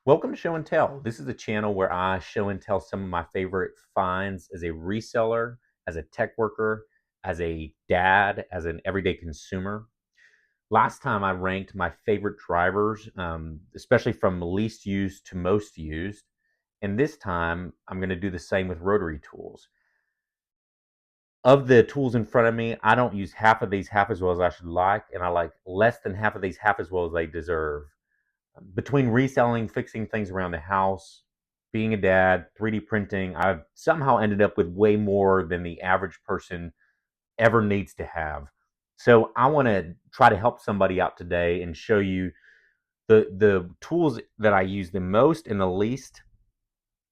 Welcome to Show and Tell. This is a channel where I show and tell some of my favorite finds as a reseller, as a tech worker, as a dad, as an everyday consumer. Last time I ranked my favorite drivers, especially from least used to most used. And this time I'm going to do the same with rotary tools. Of the tools in front of me, I don't use half of these half as well as I should like, and I like less than half of these half as well as they deserve. Between reselling, fixing things around the house, being a dad, 3D printing, I've somehow ended up with way more than the average person ever needs to have. So I want to try to help somebody out today and show you the tools that I use the most and the least,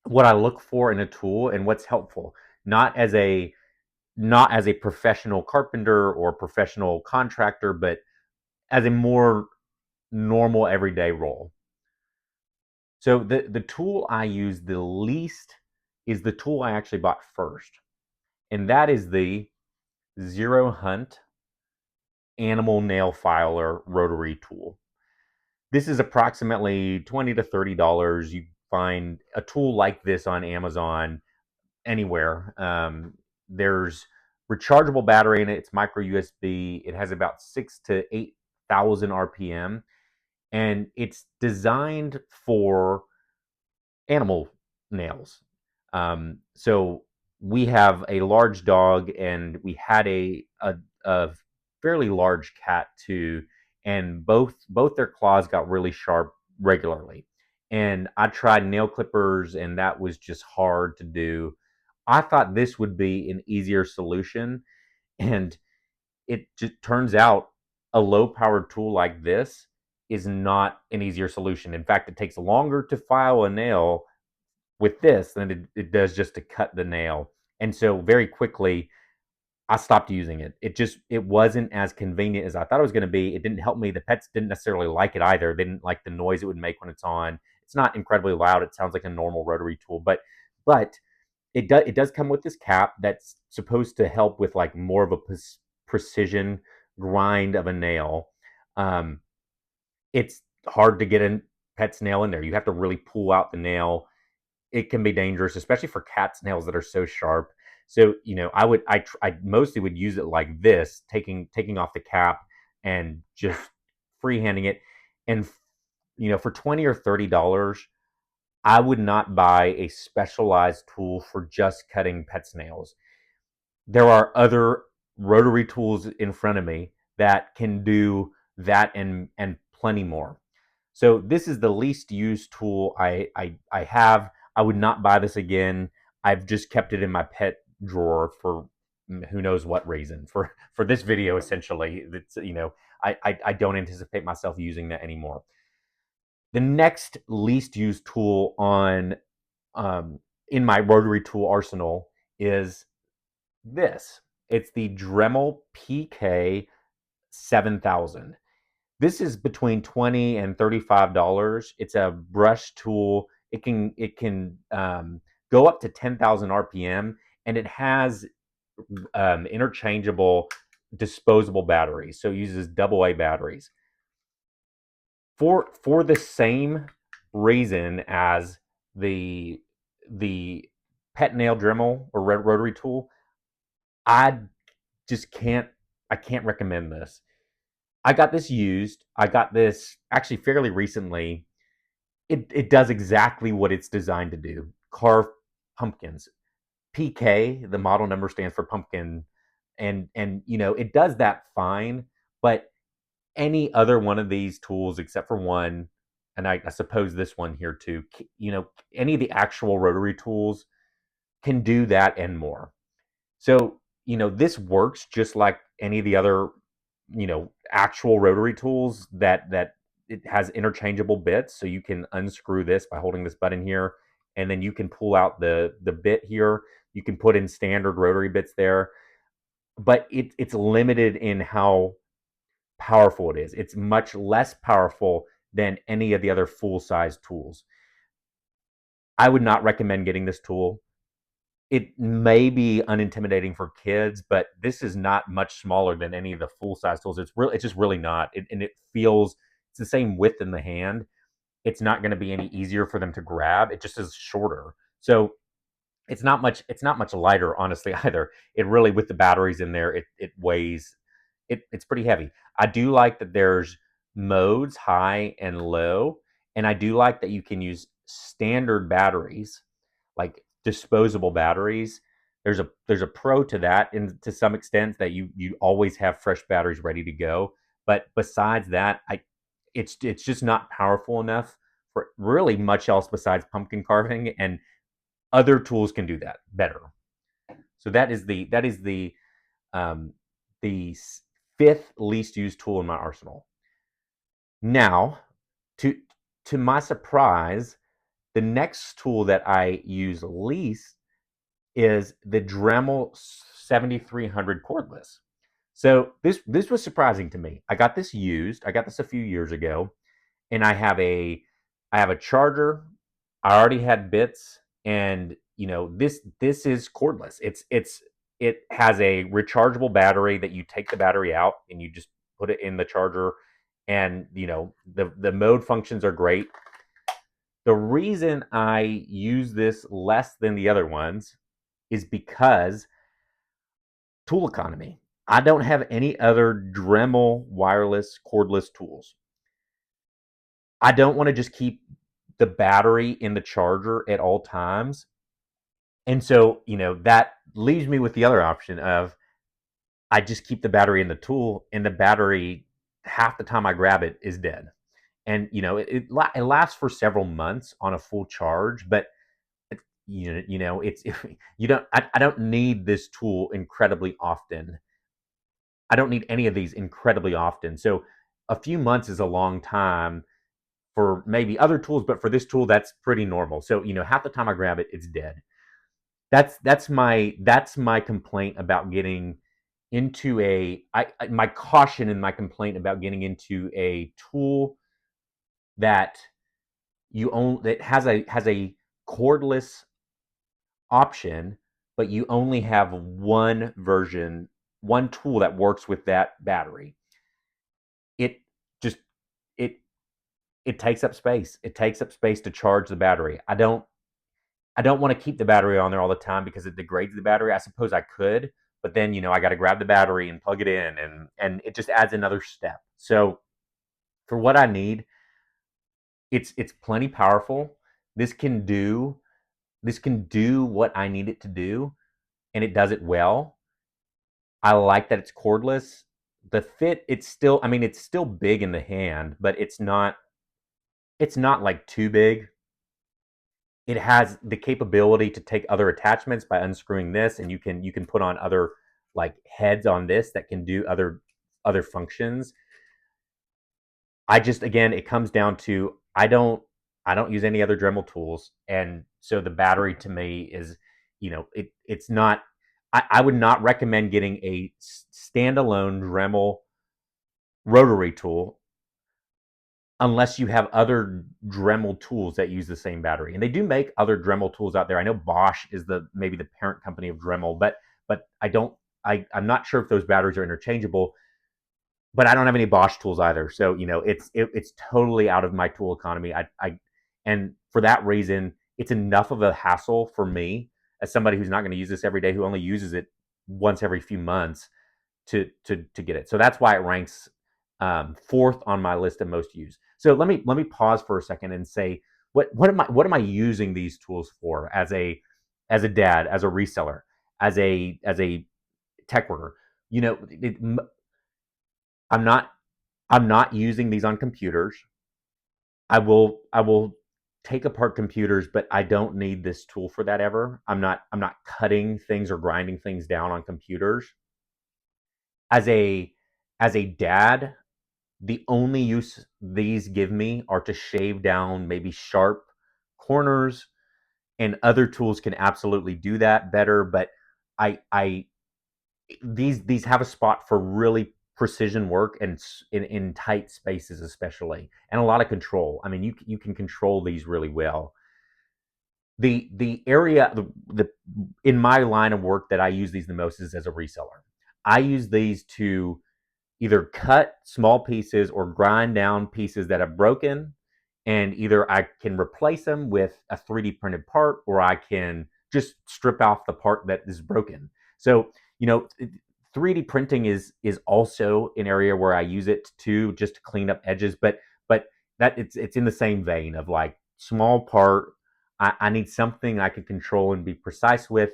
what I look for in a tool and what's helpful. Not as a not as a professional carpenter or professional contractor, but as a more normal everyday role. So the tool I use the least is the tool I actually bought first, and that is the Zero Hunt Animal Nail Filer Rotary Tool. This is approximately $20 to $30. You find a tool like this on Amazon anywhere. There's rechargeable battery in it. It's micro USB. It has about 6 to 8,000 RPM, and it's designed for animal nails. So we have a large dog, and we had a fairly large cat too, and both their claws got really sharp regularly. And I tried nail clippers, and that was just hard to do. I thought this would be an easier solution, and it just turns out a low powered tool like this is not an easier solution. In fact, it takes longer to file a nail with this than it does just to cut the nail. And so very quickly, I stopped using it. It wasn't as convenient as I thought it was going to be. It didn't help me. The pets didn't necessarily like it either. They didn't like the noise it would make when it's on. It's not incredibly loud. It sounds like a normal rotary tool, but it does come with this cap that's supposed to help with like more of a precision grind of a nail. Um, it's hard to get a pet's nail in there. You have to really pull out the nail. It can be dangerous, especially for cat's nails that are so sharp. So, I mostly would use it like this, taking off the cap and just freehanding it. And for $20 or $30, I would not buy a specialized tool for just cutting pet's nails. There are other rotary tools in front of me that can do that and plenty more. So this is the least used tool I have. I would not buy this again. I've just kept it in my pet drawer for who knows what reason. For this video, essentially, it's I don't anticipate myself using that anymore. The next least used tool on in my rotary tool arsenal is this. It's the Dremel PK 7000. This is between $20 and $35. It's a brush tool. It can go up to 10,000 RPM, and it has interchangeable disposable batteries. So it uses AA batteries for the same reason as the the pet nail Dremel or rotary tool. I just can't. I can't recommend this. I got this used. I got this actually fairly recently. It does exactly what it's designed to do. Carve pumpkins. PK, the model number stands for pumpkin, and it does that fine. But any other one of these tools, except for one, and I suppose this one here too. Any of the actual rotary tools can do that and more. So, this works just like any of the other, actual rotary tools that it has interchangeable bits. So you can unscrew this by holding this button here, and then you can pull out the bit here. You can put in standard rotary bits there, but it's limited in how powerful it is. It's much less powerful than any of the other full size tools. I would not recommend getting this tool. It may be unintimidating for kids, but this is not much smaller than any of the full size tools. It's just really not. And it feels it's the same width in the hand. it's not going to be any easier for them to grab. It just is shorter. So it's not much lighter, honestly, either. It really, with the batteries in there, it weighs, it's pretty heavy. I do like that there's modes, high and low, and I do like that you can use standard batteries, like disposable batteries. There's a pro to that, and to some extent, that you always have fresh batteries ready to go. But besides that, it's just not powerful enough for really much else besides pumpkin carving, and other tools can do that better. So um, the fifth least used tool in my arsenal. Now, to to my surprise, the next tool that I use least is the Dremel 7300 cordless. So this was surprising to me. I got this used. I got this a few years ago, and I have a charger. I already had bits, and this is cordless. It has a rechargeable battery that you take the battery out and you just put it in the charger, and the mode functions are great. The reason I use this less than the other ones is because tool economy. I don't have any other Dremel wireless cordless tools. I don't want to just keep the battery in the charger at all times. And so, that leaves me with the other option of I just keep the battery in the tool, and the battery, half the time I grab it, is dead. And, it lasts for several months on a full charge, but it's you don't I don't need this tool incredibly often. I don't need any of these incredibly often. So a few months is a long time for maybe other tools, but for this tool, that's pretty normal. So, half the time I grab it, it's dead. That's my complaint about getting into my caution and my complaint about getting into a tool that that has a cordless option, but you only have one version, one tool that works with that battery. It just it it takes up space. It takes up space to charge the battery. I don't want to keep the battery on there all the time because it degrades the battery. I suppose I could, but then I got to grab the battery and plug it in, and it just adds another step. So for what I need, it's plenty powerful. This can do this can do what I need it to do, and it does it well. I like that it's cordless. The fit, it's still big in the hand, but it's not like too big. It has the capability to take other attachments by unscrewing this, and you can put on other, like, heads on this that can do other functions. I just, again, it comes down to I don't use any other Dremel tools, and so the battery to me is, it's not. I would not recommend getting a standalone Dremel rotary tool unless you have other Dremel tools that use the same battery. And they do make other Dremel tools out there. I know Bosch is maybe the parent company of Dremel, but I'm not sure if those batteries are interchangeable. But I don't have any Bosch tools either, so it's totally out of my tool economy. And for that reason, it's enough of a hassle for me, as somebody who's not going to use this every day, who only uses it once every few months, to get it. So that's why it ranks fourth on my list of most used. So let me pause for a second and say, what am I using these tools for, as a dad, as a reseller, as a tech worker? You know, it, I'm not I'm not using these on computers. I will take apart computers, but I don't need this tool for that ever. I'm not cutting things or grinding things down on computers. As a dad, the only use these give me are to shave down maybe sharp corners, and other tools can absolutely do that better, but I these have a spot for really precision work, and in tight spaces especially, and a lot of control. I mean, you can control these really well. The area the in my line of work that I use these the most is as a reseller. I use these to either cut small pieces or grind down pieces that have broken, and either I can replace them with a 3D printed part, or I can just strip off the part that is broken. So, 3D printing is also an area where I use it too, just to clean up edges. But that it's in the same vein of like small part. I need something I can control and be precise with.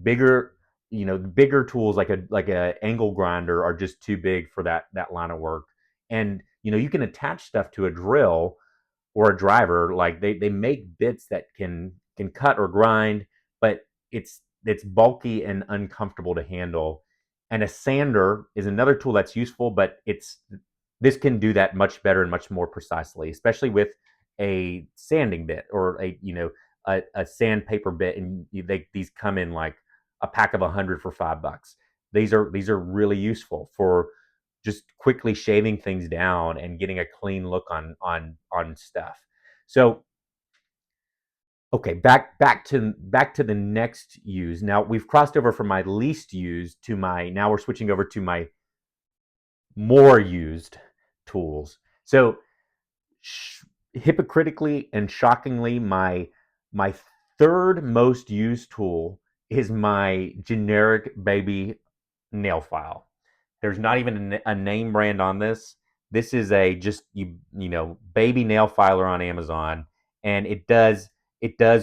Bigger, bigger tools like a angle grinder are just too big for that line of work. And you can attach stuff to a drill or a driver. Like they make bits that can cut or grind, but it's bulky and uncomfortable to handle. And a sander is another tool that's useful, but this can do that much better and much more precisely, especially with a sanding bit or a sandpaper bit. And these come in like a pack of 100 for $5. These are really useful for just quickly shaving things down and getting a clean look on stuff. So, okay, back to the next use. Now we've crossed over from my least used to my now we're switching over to my more used tools. So, hypocritically and shockingly, my third most used tool is my generic baby nail file. There's not even a name brand on this. This is a just baby nail filer on Amazon, and it does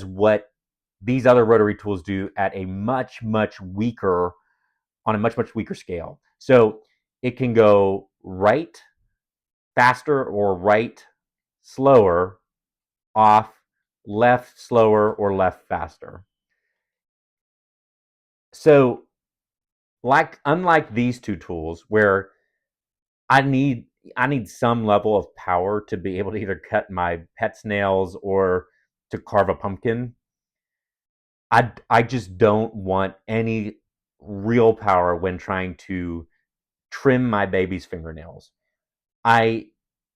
what these other rotary tools do at a much weaker on a much weaker scale. So it can go right faster or right slower, off left slower or left faster. So like unlike these two tools where I need I need some level of power to be able to either cut my pet's nails or to carve a pumpkin. I just don't want any real power when trying to trim my baby's fingernails. I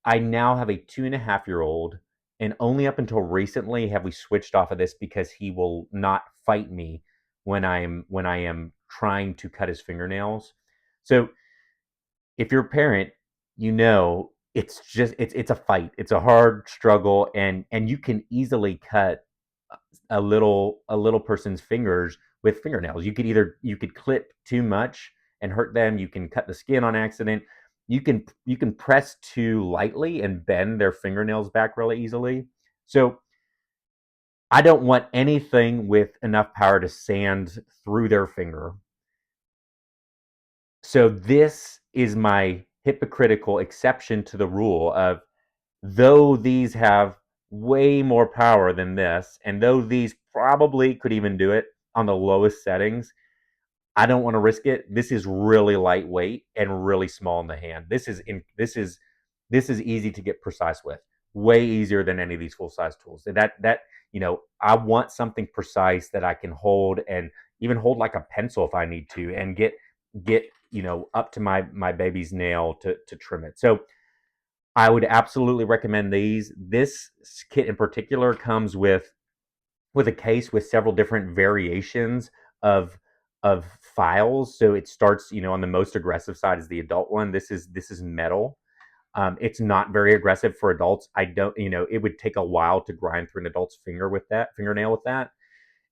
I now have a 2.5-year-old, and only up until recently have we switched off of this because he will not fight me when I am trying to cut his fingernails. So if you're a parent, it's a fight. It's a hard struggle, and you can easily cut a little person's fingers with fingernails. You could clip too much and hurt them. You can cut the skin on accident. You can press too lightly and bend their fingernails back really easily. So I don't want anything with enough power to sand through their finger. So this is my hypocritical exception to the rule of, though these have way more power than this, and though these probably could even do it on the lowest settings, I don't want to risk it. This is really lightweight and really small in the hand. This is easy to get precise with. Way easier than any of these full size tools. I want something precise that I can hold, and even hold like a pencil if I need to, and get up to my baby's nail to trim it. So I would absolutely recommend these. This kit in particular comes with a case with several different variations of of files. So it starts, on the most aggressive side is the adult one. This is metal. It's not very aggressive for adults. I don't, it would take a while to grind through an adult's fingernail with that.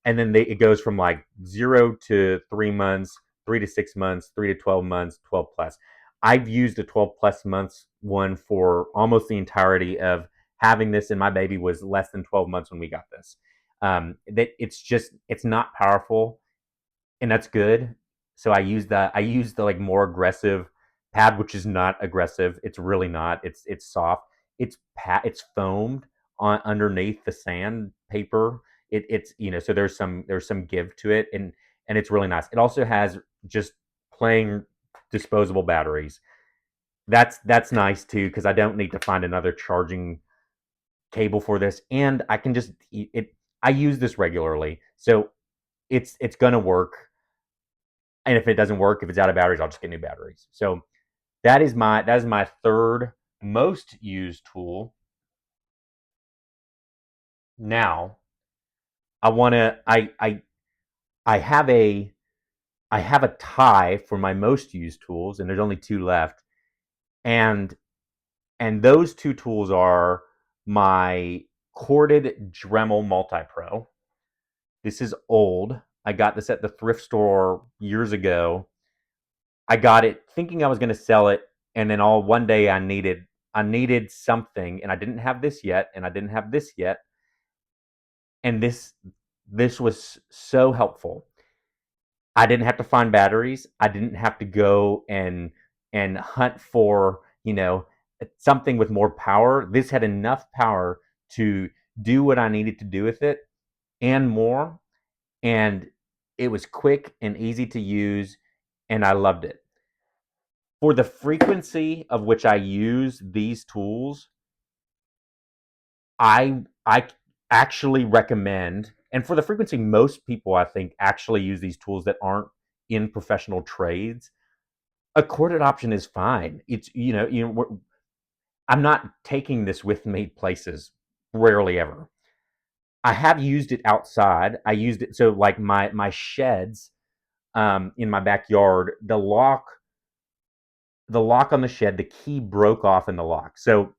And then it goes from like 0 to 3 months, 3 to 6 months, 3 to 12 months, 12 plus. I've used a 12 plus months one for almost the entirety of having this, and my baby was less than 12 months when we got this. That it's not powerful, and that's good. So I use the like more aggressive pad, which is not aggressive. It's really not. It's soft. It's foamed on underneath the sandpaper. So there's some give to it, and it's really nice. It also has just plain disposable batteries. That's nice too, because I don't need to find another charging cable for this, and I can just it. I use this regularly, so it's gonna work. And if it doesn't work, if it's out of batteries, I'll just get new batteries. So that is my third most used tool. Now I want to I have a tie for my most used tools, and there's only two left. And those two tools are my corded Dremel MultiPro. This is old. I got this at the thrift store years ago. I got it thinking I was going to sell it, and then all one day I needed something, and I didn't have this yet, and I didn't have this yet, and this was so helpful. I didn't have to find batteries. I didn't have to go and hunt for, something with more power. This had enough power to do what I needed to do with it and more. And it was quick and easy to use, and I loved it. For the frequency of which I use these tools, I actually recommend, and for the frequency most people I think actually use these tools that aren't in professional trades, a corded option is fine. It's I'm not taking this with me places, rarely ever. I have used it outside. I used it so like my sheds in my backyard. The lock on the shed, the key broke off in the lock. So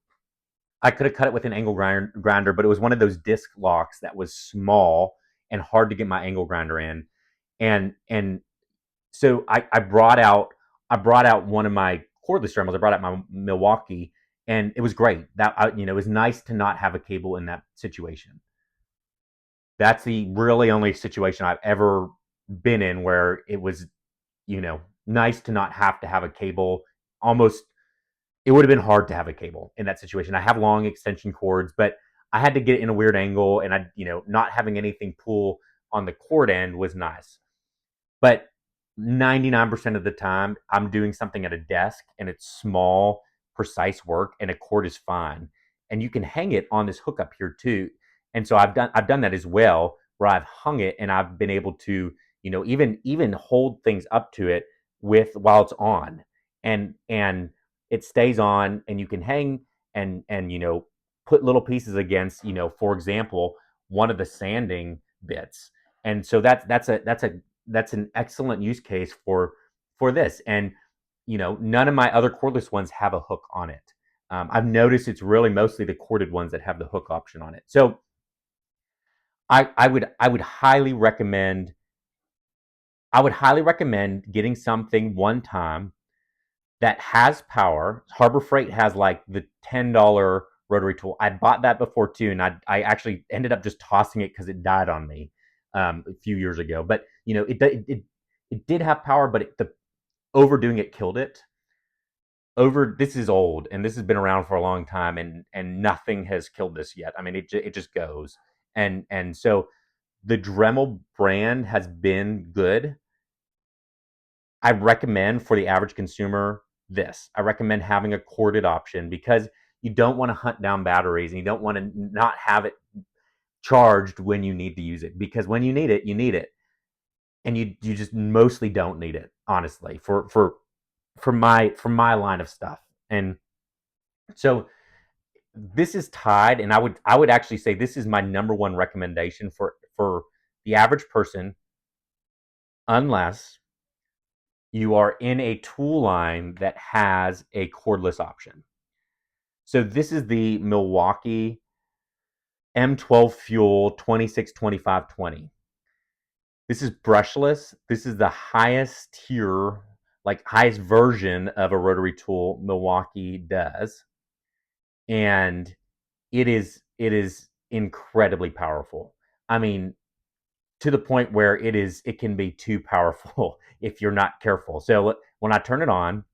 I could have cut it with an angle grinder, but it was one of those disc locks that was small and hard to get my angle grinder in. And so I brought out one of my cordless Dremels. I brought out my Milwaukee, and it was great. It was nice to not have a cable in that situation. That's the really only situation I've ever been in where it was, nice to not have to have a cable. Almost, it would have been hard to have a cable in that situation. I have long extension cords, but I had to get it in a weird angle, and not having anything pull on the cord end was nice. But 99% of the time, I'm doing something at a desk and it's small, precise work, and a cord is fine. And you can hang it on this hook up here too. And so I've done that as well, where I've hung it and I've been able to, even hold things up to it with while it's on. And it stays on, and you can hang and put little pieces against, for example, one of the sanding bits. And so that's an excellent use case for this. And none of my other cordless ones have a hook on it. I've noticed it's really mostly the corded ones that have the hook option on it. So I would highly recommend getting something one time that has power. Harbor Freight has like the $10 rotary tool. I bought that before too, and I actually ended up just tossing it because it died on me a few years ago. But it did have power, but the overdoing it killed it. This is old, and this has been around for a long time, and nothing has killed this yet. I mean, it just goes, and so the Dremel brand has been good. I recommend for the average consumer this. I recommend having a corded option because you don't want to hunt down batteries, and you don't want to not have it charged when you need to use it, because when you need it, you need it. And you just mostly don't need it, honestly, for my line of stuff. And so this is tied, and I would actually say this is my number one recommendation for the average person, unless you are in a tool line that has a cordless option. So this is the Milwaukee M12 FUEL 262520. This is brushless. This is the highest tier, like highest version of a rotary tool Milwaukee does. And it is incredibly powerful. I mean, to the point where it can be too powerful if you're not careful. So when I turn it on,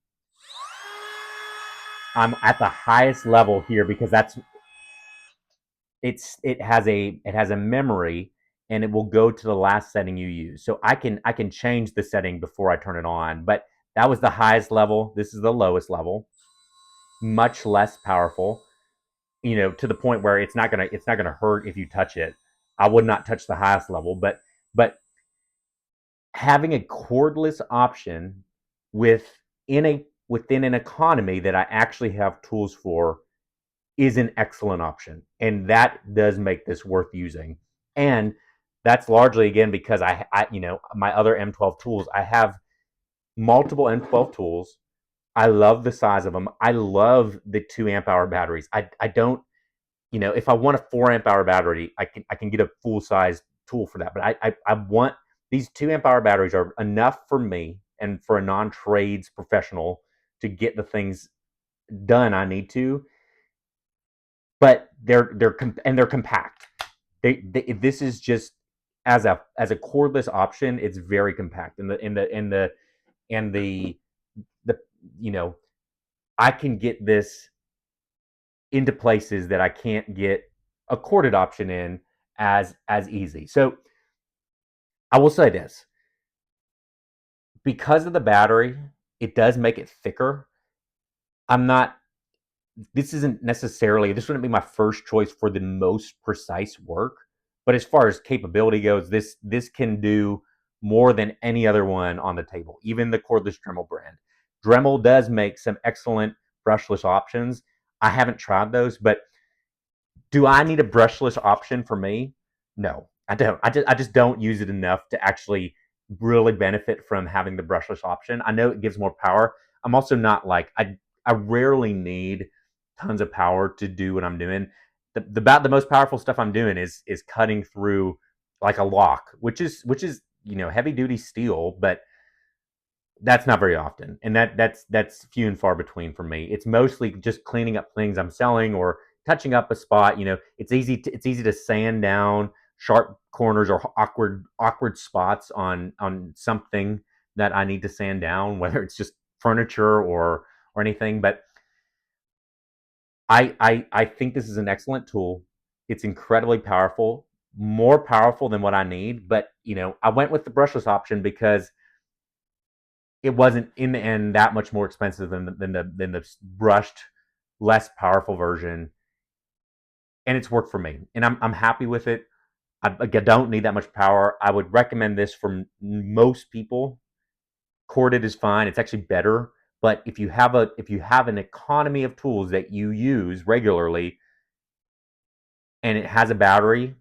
I'm at the highest level here because it has a memory, and it will go to the last setting you use. So I can change the setting before I turn it on, but that was the highest level. This is the lowest level. Much less powerful, to the point where it's not gonna hurt if you touch it. I would not touch the highest level, but having a cordless option within an economy that I actually have tools for is an excellent option, and that does make this worth using. And that's largely again because my other M12 tools. I have multiple M12 tools. I love the size of them. I love the 2 amp hour batteries. I don't. if I want a 4 amp hour battery, I can get a full size tool for that. But I want these 2 amp hour batteries are enough for me and for a non trades professional to get the things done I need to. But they're compact. This is just as a cordless option, it's very compact. And the you know I can get this into places that I can't get a corded option in as easy. So I will say this: because of the battery, it does make it thicker. I'm not. This wouldn't be my first choice for the most precise work, but as far as capability goes, this can do more than any other one on the table, even the cordless Dremel brand. Dremel does make some excellent brushless options. I haven't tried those, but do I need a brushless option for me? No, I don't. I just don't use it enough to actually really benefit from having the brushless option. I know it gives more power. I'm also not like I rarely need tons of power to do what I'm doing. About the most powerful stuff I'm doing is cutting through like a lock, which is heavy duty steel, but that's not very often, and that's few and far between for me. It's mostly just cleaning up things I'm selling or touching up a spot. It's easy to sand down sharp corners or awkward spots on something that I need to sand down, whether it's just furniture or anything. But I think this is an excellent tool. It's incredibly powerful, more powerful than what I need. But I went with the brushless option because it wasn't in the end that much more expensive than the brushed, less powerful version, and it's worked for me, and I'm happy with it. I don't need that much power. I would recommend this for most people. Corded is fine. It's actually better. But if you have an economy of tools that you use regularly and it has a battery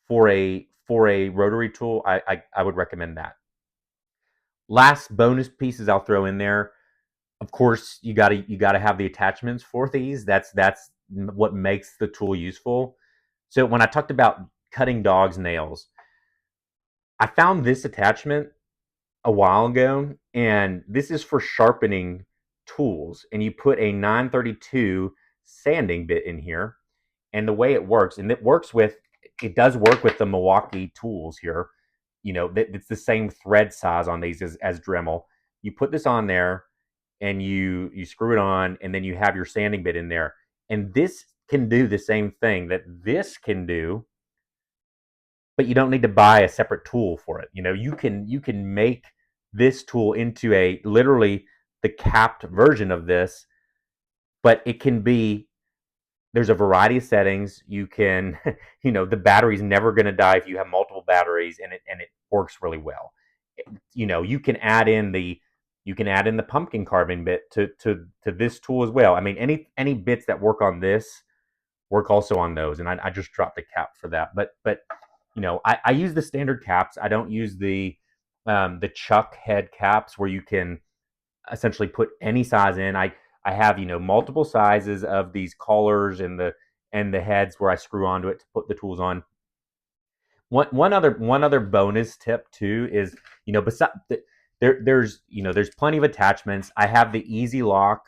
for a rotary tool, I would recommend that. Last bonus pieces I'll throw in there. Of course, you gotta have the attachments for these. That's what makes the tool useful. So when I talked about cutting dogs' nails, I found this attachment a while ago, and this is for sharpening tools. And you put a 932 sanding bit in here, and the way it works, and it does work with the Milwaukee tools here. It's the same thread size on these as Dremel. You put this on there, and you screw it on, and then you have your sanding bit in there, and this can do the same thing that this can do, but you don't need to buy a separate tool for it. You can make this tool into a literally the capped version of this, but it can be there's a variety of settings. You can the battery's never going to die if you have multiple batteries, and it works really well. You can add in the pumpkin carving bit to this tool as well. I mean, any bits that work on this work also on those, and I just dropped the cap for that. But I use the standard caps. I don't use the chuck head caps where you can essentially put any size in. I have multiple sizes of these collars and the heads where I screw onto it to put the tools on. One other bonus tip too is besides there's plenty of attachments. I have the Easy Lock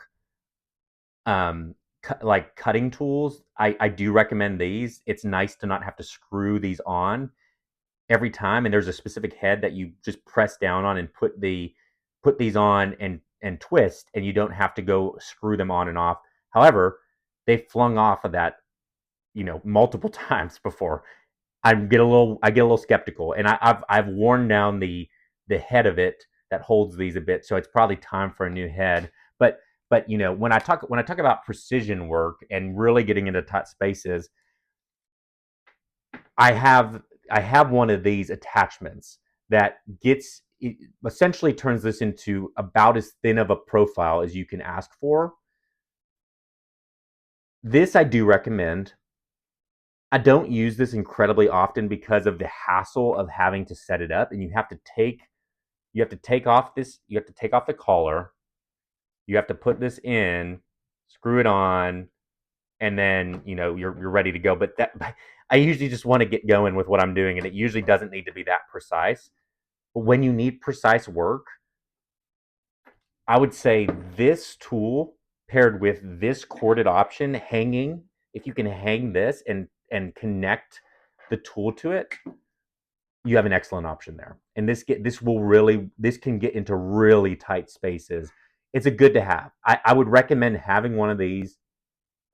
like cutting tools. I do recommend these. It's nice to not have to screw these on every time, and there's a specific head that you just press down on and put these on and twist, and you don't have to go screw them on and off. However, they've flung off of that multiple times before. I get a little skeptical, and I've worn down the head of it that holds these a bit, so it's probably time for a new head. But when I talk about precision work and really getting into tight spaces, I have I have one of these attachments that gets essentially turns this into about as thin of a profile as you can ask for. This I do recommend. I don't use this incredibly often because of the hassle of having to set it up, and you have to take off the collar, you have to put this in, screw it on, and then you're ready to go. But I usually just want to get going with what I'm doing, and it usually doesn't need to be that precise. But when you need precise work, I would say this tool paired with this corded option hanging, if you can hang this and connect the tool to it, you have an excellent option there. And this can get into really tight spaces. It's a good to have. I would recommend having one of these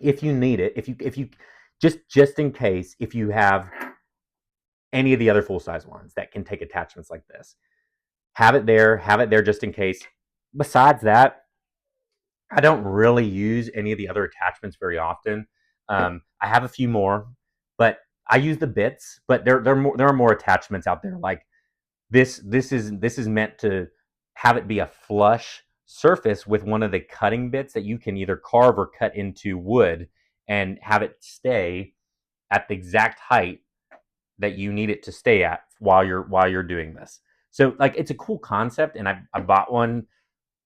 if you need it. If you just in case, if you have any of the other full size ones that can take attachments like this, have it there. Have it there just in case. Besides that, I don't really use any of the other attachments very often. I have a few more, but I use the bits. But there are more attachments out there. Like this is meant to have it be a flush surface with one of the cutting bits that you can either carve or cut into wood and have it stay at the exact height that you need it to stay at while you're doing this. So like it's a cool concept, and I bought one.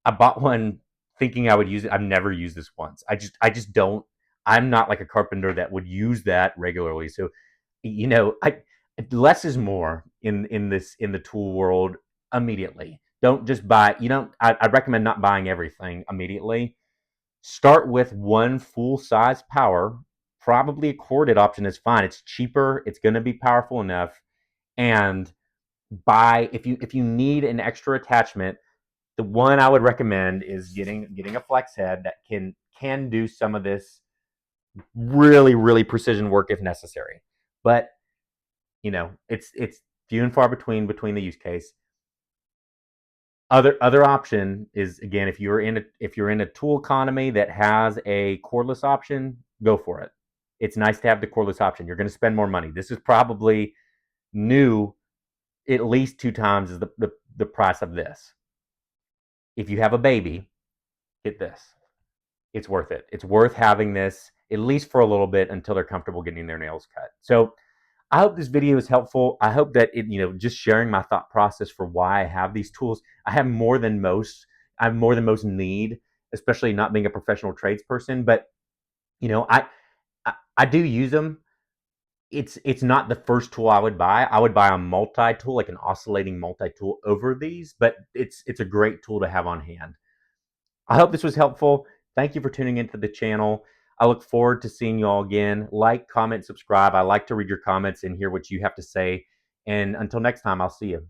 I bought one thinking I would use it. I've never used this once. I just don't. I'm not like a carpenter that would use that regularly. So, I less is more in the tool world immediately. Don't just buy. You don't. I recommend not buying everything immediately. Start with one full size power. Probably a corded option is fine. It's cheaper. It's going to be powerful enough. And buy if you need an extra attachment, the one I would recommend is getting a flex head that can do some of this really really precision work if necessary. But it's few and far between the use case. Other option is, again, if you're in a tool economy that has a cordless option, go for it. It's nice to have the cordless option. You're going to spend more money. This is probably new at least two times as the price of this. If you have a baby, get this. It's worth it. It's worth having this at least for a little bit until they're comfortable getting their nails cut. So I hope this video is helpful. I hope that just sharing my thought process for why I have these tools. I have more than most. I have more than most need, especially not being a professional tradesperson. But I do use them. It's not the first tool I would buy. I would buy a multi-tool, like an oscillating multi-tool over these, but it's a great tool to have on hand. I hope this was helpful. Thank you for tuning into the channel. I look forward to seeing you all again. Like, comment, subscribe. I like to read your comments and hear what you have to say. And until next time, I'll see you.